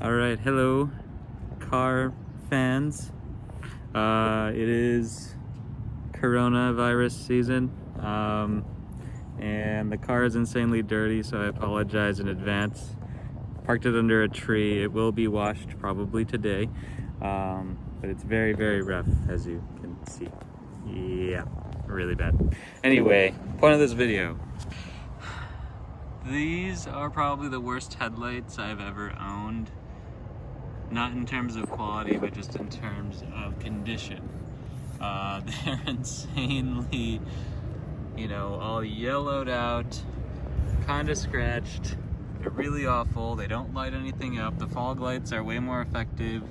All right, hello, car fans. It is coronavirus season, and the car is insanely dirty, so I apologize in advance. Parked it under a tree. It will be washed probably today, but it's very, very rough, as you can see. Yeah, really bad. Anyway, point of this video. These are probably the worst headlights I've ever owned. Not in terms of quality, but just in terms of condition. They're insanely, all yellowed out, kind of scratched. They're really awful. They don't light anything up. The fog lights are way more effective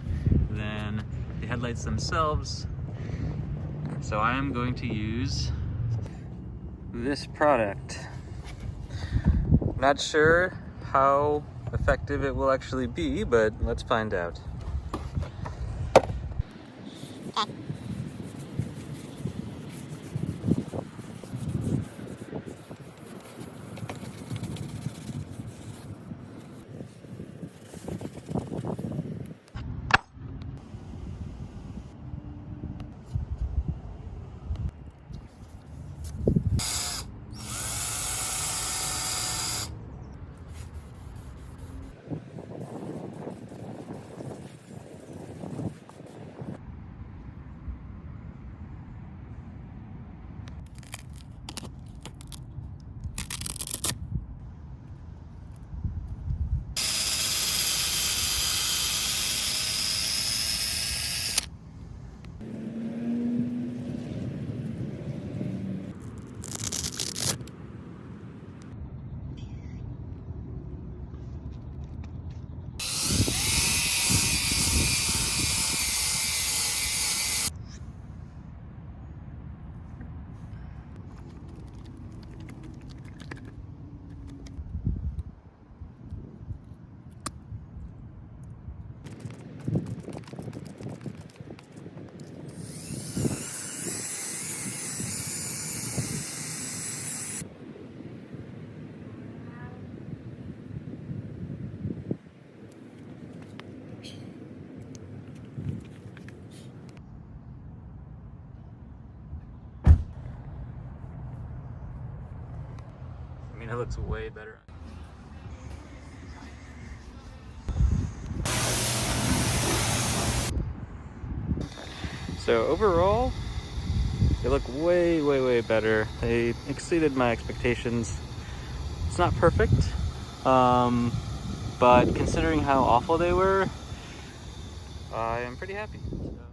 than the headlights themselves. So I am going to use this product. Not sure how effective it will actually be, but let's find out. I mean, it looks way better. So overall, they look way, way, way better. They exceeded my expectations. It's not perfect, but considering how awful they were, I am pretty happy. So